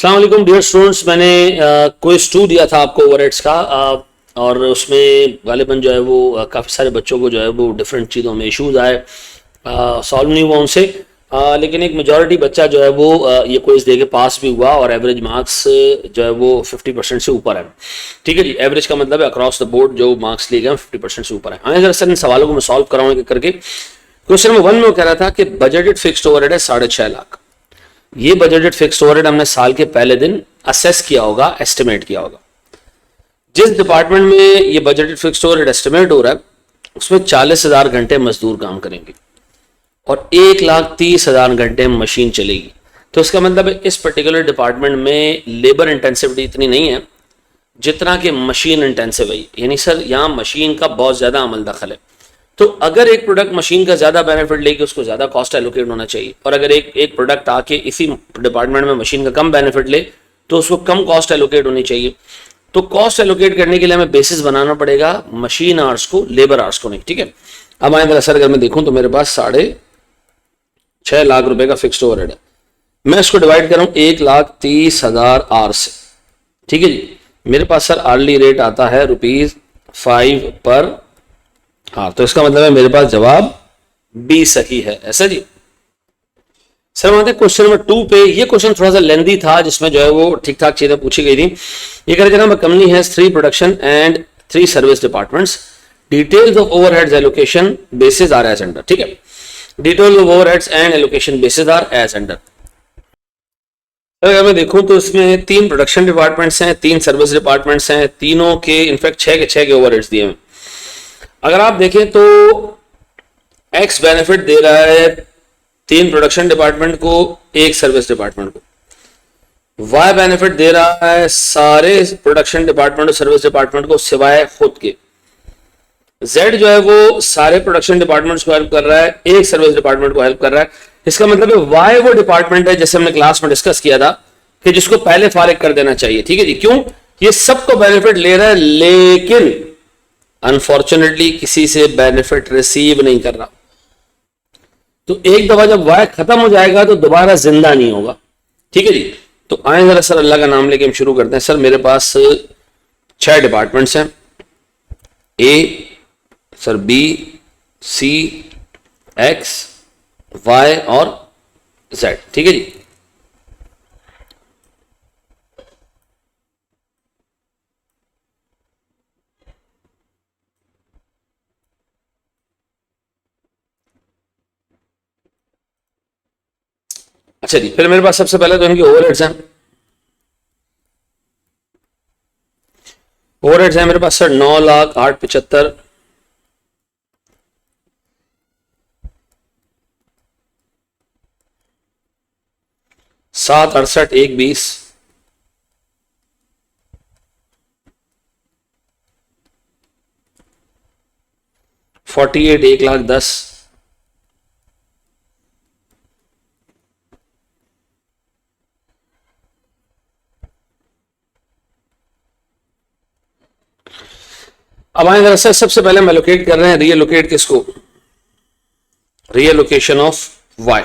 अस्सलाम वालेकुम dear students. मैंने क्विज 2 दिया था आपको ओवरहेड्स का और उसमें गालिबन जो है वो काफ़ी सारे बच्चों को जो है वो डिफरेंट चीज़ों में इश्यूज आए, सॉल्व नहीं हुआ उनसे, लेकिन एक मेजॉरिटी बच्चा जो है वो ये क्विज दे के पास भी हुआ और एवरेज मार्क्स जो है वो 50% से ऊपर है। ठीक है जी, एवरेज का मतलब है अक्रॉस द बोर्ड जो मार्क्स लिए गए 50% से ऊपर है। आगे सर इन सवालों को मैं सॉल्व कराऊंगा करके। क्वेश्चन नंबर 1 में वो कह रहा था कि बजटेड फिक्स्ड ओवरहेड है 6.5 लाख। ये बजटेड फिक्स्ड ओवरहेड हमने साल के पहले दिन असेस किया होगा, एस्टिमेट किया होगा। जिस डिपार्टमेंट में ये बजटेड फिक्स्ड ओवरहेड एस्टिमेट हो रहा है उसमें 40,000 घंटे मजदूर काम करेंगे और 1,30,000 घंटे मशीन चलेगी। तो इसका मतलब है इस पर्टिकुलर डिपार्टमेंट में लेबर इंटेंसिविटी इतनी नहीं है जितना कि मशीन इंटेंसिव है। यानी सर यहाँ मशीन का बहुत ज्यादा अमल दखल है। तो अगर एक प्रोडक्ट मशीन का ज्यादा बेनिफिट लेके उसको ज्यादा कॉस्ट एलोकेट होना चाहिए और अगर एक प्रोडक्ट आके इसी डिपार्टमेंट में मशीन का कम बेनिफिट ले तो उसको कम कॉस्ट एलोकेट होनी चाहिए। तो कॉस्ट एलोकेट करने के लिए हमें बेसिस बनाना पड़ेगा मशीन आवर्स को, लेबर आवर्स को नहीं। ठीक है, अब आए सर अगर मैं देखूं तो मेरे पास 6.5 लाख रुपए का फिक्स्ड ओवरहेड है। मैं इसको डिवाइड कर रहा हूं 1,30,000 आवर्स से। ठीक है जी, मेरे पास सर आर्ली रेट आता है ₹5 पर। हाँ, तो इसका मतलब है मेरे पास जवाब बी सही है। ऐसा जी। सर हम आते हैं क्वेश्चन नंबर 2 पे। ये क्वेश्चन थोड़ा सा लेंदी था जिसमें जो है वो ठीक ठाक चीजें पूछी गई थी। ये कह रहे company has 3 production and 3 service departments. Details of overheads allocation basis are as under. ठीक है, details of overheads and allocation basis are as under. अगर मैं देखूं तो इसमें 3 प्रोडक्शन डिपार्टमेंट्स हैं, 3 सर्विस डिपार्टमेंट्स हैं, तीनों के इनफैक्ट 6 के ओवरहेड्स दिए हैं। अगर आप देखें तो एक्स बेनिफिट दे रहा है 3 प्रोडक्शन डिपार्टमेंट को, 1 सर्विस डिपार्टमेंट को। वाई बेनिफिट दे रहा है सारे प्रोडक्शन डिपार्टमेंट और सर्विस डिपार्टमेंट को सिवाय खुद के। जेड जो है वो सारे प्रोडक्शन डिपार्टमेंट्स को हेल्प कर रहा है, 1 सर्विस डिपार्टमेंट को हेल्प कर रहा है। इसका मतलब है वाई वो डिपार्टमेंट है जैसे हमने क्लास में डिस्कस किया था कि जिसको पहले फारिग कर देना चाहिए। ठीक है जी, क्यों? ये सबको बेनिफिट ले रहा है लेकिन अनफॉर्चुनेटली किसी से बेनिफिट रिसीव नहीं कर रहा। तो एक दफा जब वाई खत्म हो जाएगा तो दोबारा जिंदा नहीं होगा। ठीक है जी, तो आए जरा सर अल्लाह का नाम लेके हम शुरू करते हैं। सर मेरे पास 6 डिपार्टमेंट्स हैं, ए, sir B, C, x, Y और जेड। ठीक है जी, अच्छा जी। फिर मेरे पास सबसे पहले तो इनके ओवरहेड्स हैं। ओवरहेड्स हैं मेरे पास सर 9,08,75, 7,68,120, 48, 1,10,000, अब आए जरा सर सबसे पहले हम एलोकेट कर रहे हैं रीएलोकेट किसको, रीएलोकेशन ऑफ वाई।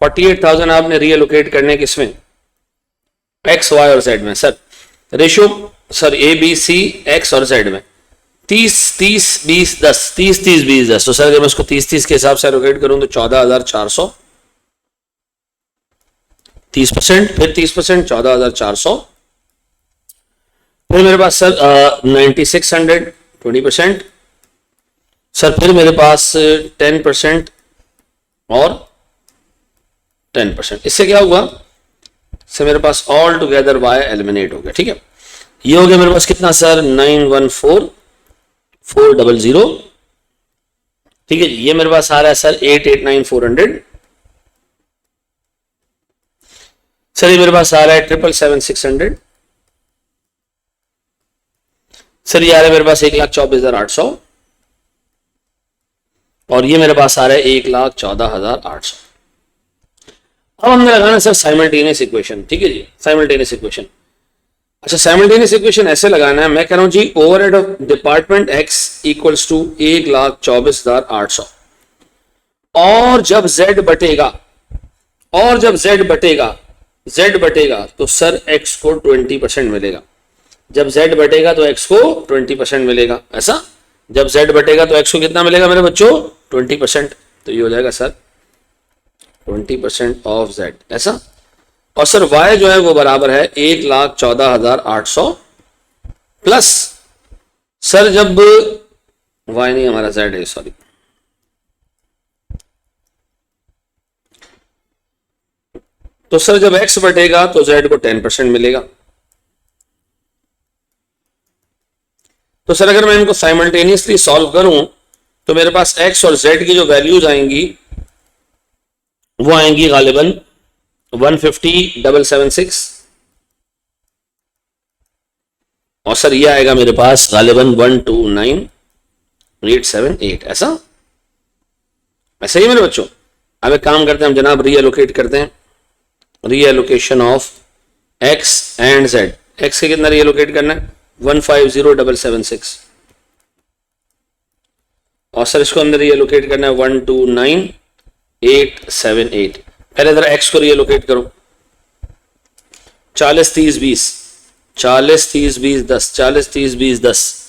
48,000 आपने रीएलोकेट करने किसमें, एक्स, वाई और जेड में। Sir ratio sir A B C X और जेड में 30 30 20 10, 30 30 20 10। तो सर अगर मैं इसको 30 30 के हिसाब से एलोकेट करूं तो 14,400, 30%, फिर 30%, 14,400। फिर मेरे पास सर 9,600, 20%। सर फिर मेरे पास 10% और 10%। इससे क्या हुआ सर, मेरे पास ऑल टुगेदर वाई एलिमिनेट हो गया। ठीक है, ये हो गया मेरे पास कितना सर, 9,14,400। ठीक है जी, ये मेरे पास आ रहा है सर 8,89,400। सर ये मेरे पास आ रहा है 7,77600। सर ये आ रहा है मेरे पास 1,24,800 और ये मेरे पास आ रहा है 1,14,800। अब हमने लगाना सर साइमल्टेनियस इक्वेशन। ठीक है जी, साइमल्टेनियस इक्वेशन। अच्छा, साइमल्टेनियस इक्वेशन ऐसे लगाना है, मैं कह रहा हूं जी overhead of department X equals to 1,24,800 और जब z बटेगा z बटेगा तो सर x को 20% मिलेगा, जब z बटेगा तो x को 20% मिलेगा, ऐसा जब z बटेगा तो x को कितना मिलेगा मेरे बच्चों 20%, तो ये हो जाएगा सर 20% ऑफ z, ऐसा। और सर y जो है वो बराबर है 1,14,800 प्लस सर जब y नहीं हमारा z है, सॉरी, तो सर जब x बटेगा तो z को 10% मिलेगा। तो सर अगर मैं इनको साइमल्टेनियसली सॉल्व करूं तो मेरे पास x और z की जो वैल्यूज आएंगी वो आएंगी गालिबन 150,776 और सर ये आएगा मेरे पास गालिबन 129,878, ऐसा ऐसा ही मेरे बच्चों। अब एक काम करते हैं हम जनाब, रीएलोकेट करते हैं, reallocation of x and z। x के कितना रीएलोकेट करना है 150,776 और सर इसको अंदर रीएलोकेट करना है 129,878। पहले जरा x को रीएलोकेट करो, 40 30 20 40 30 20 10 40 30 20 10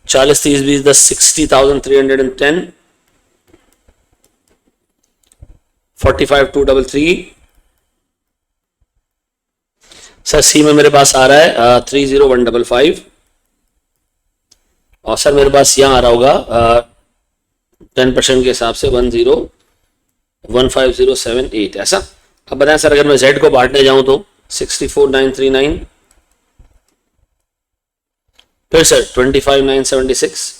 40 30 20 10 60,310 45,233। सर सी में मेरे पास आ रहा है 30,155 और सर मेरे पास यहाँ आ रहा होगा 10% के हिसाब से 1,015,078, ऐसा। अब बताएं सर अगर मैं z को बांटने जाऊं तो 64,939, फिर सर 25,976,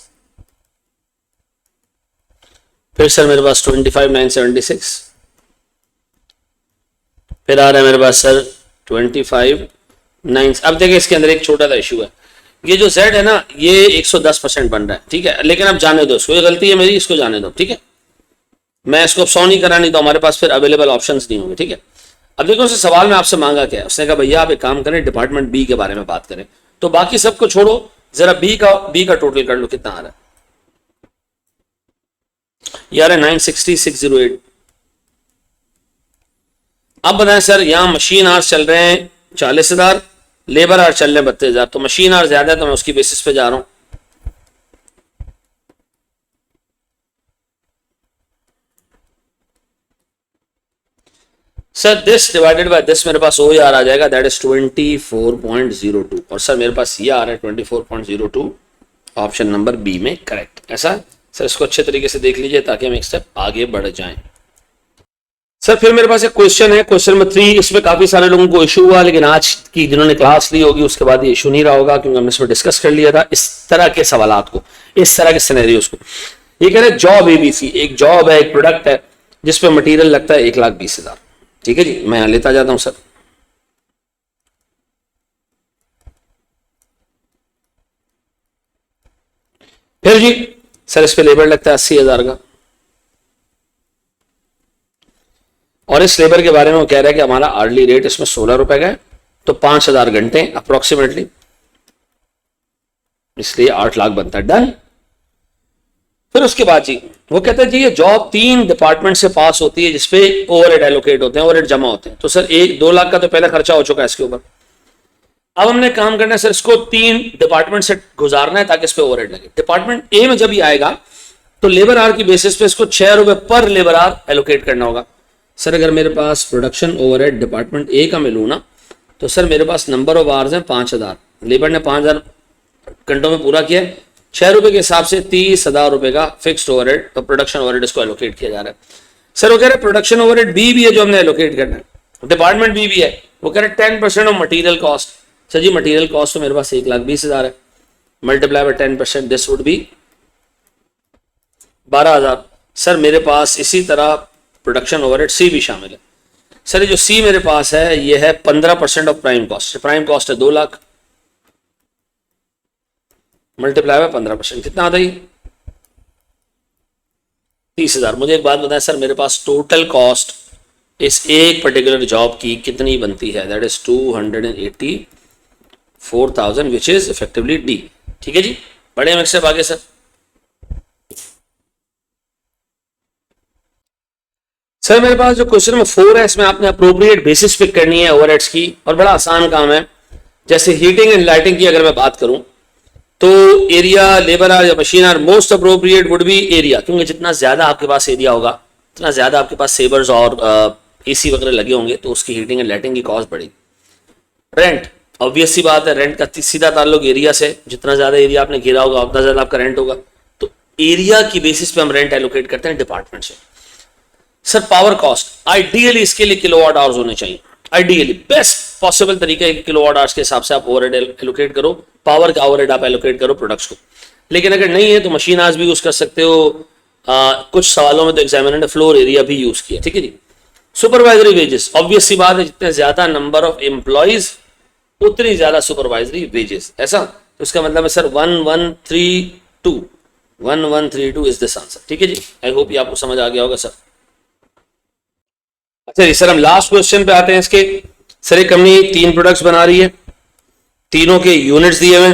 फिर सर मेरे पास 25,976, फिर आ रहा है मेरे पास सर 25,9। अब देखिए इसके अंदर एक छोटा सा इशू है, ये जो z है ना ये 110% बन रहा है, ठीक है, लेकिन अब जाने दो इसको, ये गलती है मेरी, इसको जाने दो, ठीक है। मैं इसको अब 100 नहीं करा, नहीं तो हमारे पास फिर अवेलेबल ऑप्शंस नहीं होंगे, ठीक है। अब देखो उससे सवाल में आपसे मांगा क्या है, उसने कहा भैया आप एक काम करें डिपार्टमेंट बी के बारे में बात करें, तो बाकी सबको छोड़ो, जरा बी का टोटल कर लो कितना आ रहा है यार है 960,608। अब बताएं सर यहां मशीन आवर्स चल रहे हैं 40,000, लेबर आवर्स चल रहे हैं 32,000, तो मशीन आवर्स ज्यादा है तो मैं उसकी बेसिस पे जा रहा हूं। Sir this divided by this मेरे पास OER आ जाएगा, दैट इज 24.02 और सर मेरे पास ये आ रहा है 24.02, ऑप्शन नंबर बी में करेक्ट, ऐसा। सर इसको अच्छे तरीके से देख लीजिए ताकि हम एक स्टेप आगे बढ़ जाएं। सर फिर मेरे पास एक क्वेश्चन है, क्वेश्चन नंबर 3, इसमें काफी सारे लोगों को इशू हुआ, लेकिन आज की जिन्होंने क्लास ली होगी उसके बाद ये इशू नहीं रहा होगा क्योंकि हमने इसमें डिस्कस कर लिया था इस तरह के सवालात को, इस तरह के सिनेरियोस को। ये कह रहे हैं जॉब ABC, एक जॉब है, एक प्रोडक्ट है जिसपे मटेरियल लगता है 1,20,000, ठीक है जी। मैं यहां लेता जाता हूं सर, फिर जी सर इस पे लेबर लगता है 80,000 का और इस लेबर के बारे में वो कह रहा है कि हमारा आर्ली रेट इसमें 16 रुपए का है, तो 5,000 घंटे अप्रोक्सीमेटली, इसलिए 8 लाख बनता है, डन। फिर उसके बाद जी वो कहते हैं जी ये जॉब 3 डिपार्टमेंट से पास होती है जिसपे ओवरहेड एलोकेट होते हैं, ओवरहेड जमा होते हैं, तो सर 1-2 लाख का तो पहले खर्चा हो चुका है इसके ऊपर। अब हमने काम करना है सर इसको 3 डिपार्टमेंट से गुजारना है ताकि इस पे ओवरहेड लगे। डिपार्टमेंट ए में जब ये आएगा तो लेबर आवर की बेसिस पे इसको 6 रुपए पर लेबर आवर एलोकेट करना होगा। सर अगर मेरे पास प्रोडक्शन ओवरहेड डिपार्टमेंट ए का मैं लूँ ना तो सर मेरे पास नंबर ऑफ आवर्स हैं 5,000, लेबर ने 5,000 घंटों में पूरा किया है, 6 रुपए के हिसाब से 30,000 रुपए का फिक्स्ड ओवरहेड, तो प्रोडक्शन ओवरहेड इसको एलोकेट किया जा रहा है। सर वो कह रहे प्रोडक्शन ओवरहेड बी भी है जो हमने एलोकेट करना है, डिपार्टमेंट बी भी है, वो कह रहे 10% off material cost. Sir ji material cost तो मेरे पास 1,20,000 है, multiply by 10% this would be 12,000। Sir मेरे पास इसी तरह प्रोडक्शन ओवरहेड सी भी शामिल है। सर ये जो सी मेरे पास है ये है 15% of prime cost, prime cost है 2 लाख, मल्टीप्लाई बाय 15% कितना आता है 30,000। मुझे एक बात बताएं सर मेरे पास टोटल कॉस्ट इस एक पर्टिकुलर जॉब की कितनी बनती है, that is 284,000 which is effectively D, ठीक है जी। बड़े हम स्टेप आगे सर मेरे पास जो क्वेश्चन नंबर 4 है इसमें आपने अप्रोप्रिएट बेसिस पिक करनी है ओवरहेड्स की, और बड़ा आसान काम है। जैसे हीटिंग एंड लाइटिंग की अगर मैं बात करूं तो एरिया, लेबर आर या machine hour, most appropriate would be area, क्योंकि जितना ज्यादा आपके पास एरिया होगा उतना ज्यादा आपके पास सेवर्स और एसी वगैरह लगे होंगे, तो उसकी हीटिंग एंड लाइटिंग की कॉस्ट बढ़ेगी। रेंट, ऑब्वियस सी बात है, रेंट का सीधा ताल्लुक एरिया से, जितना ज्यादा एरिया आपने घेरा होगा उतना ज्यादा आपका रेंट होगा, तो एरिया की बेसिस पे हम रेंट एलोकेट करते हैं डिपार्टमेंट से। सर पावर कॉस्ट, आइडियली इसके लिए किलोवाट आवर्स होने चाहिए, आइडियली बेस्ट पॉसिबल तरीका है किलोवाट आवर्स के हिसाब से आप ओवरहेड एलोकेट करो, पावर का ओवरहेड आप एलोकेट करो प्रोडक्ट्स को। लेकिन अगर नहीं है तो मशीन आवर्स भी यूज कर सकते हो। कुछ सवालों में तो एग्जामिनर ने फ्लोर एरिया भी यूज किया, ठीक है जी। सुपरवाइजरी वेजेस, ऑब्वियस सी बात है, जितने ज्यादा नंबर ऑफ एम्प्लॉइज उतनी ज्यादा सुपरवाइजरी वेजेस, ऐसा तो इसका मतलब है सर 1132 इज दिस आंसर, ठीक है जी। आई होप ये आपको समझ आ गया होगा सर। अच्छा जी सर, हम लास्ट क्वेश्चन पे आते हैं इसके। सर एक कंपनी 3 प्रोडक्ट्स बना रही है, तीनों के यूनिट्स दिए हुए,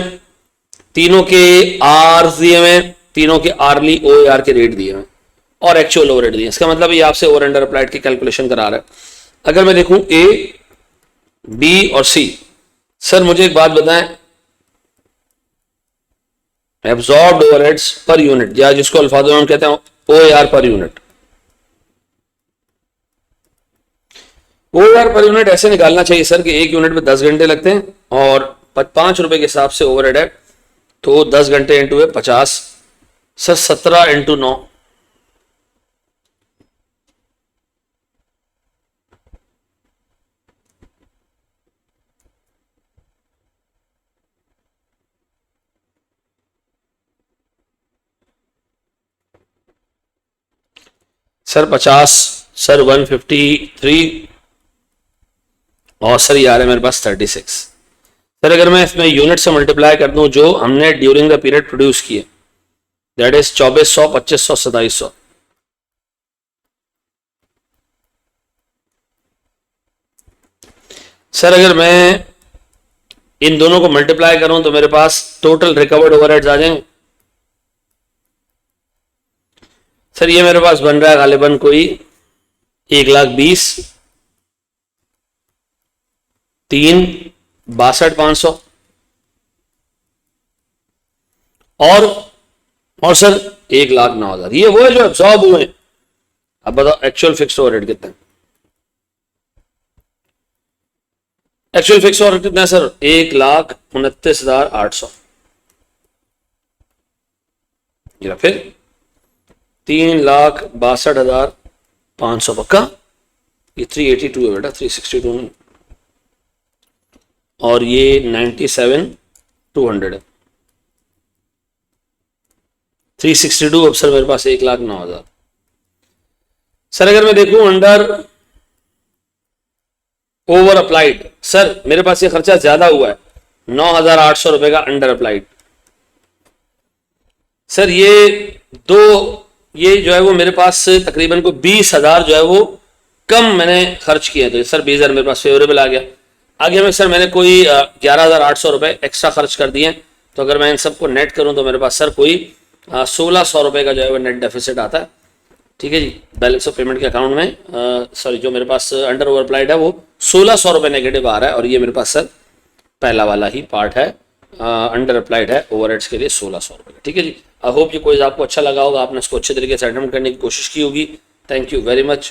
तीनों के आर्स दिए हुए, तीनों के आर्ली OAR के रेट दिए हुए और एक्चुअल ओवरहेड दिए। इसका मतलब ये आपसे ओवर अंडर अप्लाइड की कैलकुलेशन करा रहा है। अगर मैं देखूं A, B और C, सर मुझे एक बात बताएं, एब्जॉर्ब्ड ओवरहेड्स पर यूनिट, या जिसको अल्फाजों में हम कहते हैं OAR per unit, OAR per unit ऐसे निकालना चाहिए सर कि एक यूनिट में 10 घंटे लगते हैं और 5 रुपए के हिसाब से ओवरहेड है, तो 10 घंटे इंटू है 50, सर 17 इंटू 9, सर 50, सर 153 और सर ये आ रहा है मेरे पास 36। सर अगर मैं इसमें यूनिट से मल्टीप्लाई कर दूं जो हमने ड्यूरिंग द पीरियड प्रोड्यूस किए, दैट इज 2400, 2500, 2700। सर अगर मैं इन दोनों को मल्टीप्लाई करूं तो मेरे पास टोटल रिकवर्ड ओवरहेड्स आ जाएंगे। सर ये मेरे पास बन रहा है गालिबन कोई 1,20,000, 3,62,500 और सर 1,09,000। ये वो है जो एब्सॉर्ब हुए। अब बताओ एक्चुअल फिक्स्ड ओवरहेड कितना है? एक्चुअल फिक्स्ड ओवरहेड कितना है सर? 1,29,800, या फिर 3,62,500 पक्का। ये 382 है बेटा, 362 नहीं, और ये 97,200 है, 362। अब सर मेरे पास 1,09,000। सर अगर मैं देखूं अंडर ओवर अप्लाइड, सर मेरे पास ये खर्चा ज्यादा हुआ है, 9,800 रुपए का अंडर अप्लाइड। सर ये जो है वो मेरे पास तकरीबन को 20,000 जो है वो कम मैंने खर्च किया, तो सर 20,000 मेरे पास फेवरेबल आ गया। आगे में सर मैंने कोई 11,800 रुपए एक्स्ट्रा खर्च कर दिए, तो अगर मैं इन सबको नेट करूं तो मेरे पास सर कोई 1,600 रुपए का जो है वो नेट डेफिसिट आता है, ठीक है जी। बैलेंस ऑफ पेमेंट के अकाउंट में सॉरी जो मेरे पास अंडर ओवर अप्लाइड है वो 1,600 रुपए नेगेटिव आ रहा है, और ये मेरे पास सर पहला वाला ही पार्ट है, अंडर अप्लाइड है ओवरहेड्स के लिए 1,600 रुपए, ठीक है जी। आई होप ये कोई आपको अच्छा लगा होगा, आपने इसको अच्छे तरीके से अटेम्प्ट करने की कोशिश की होगी। Thank you very much.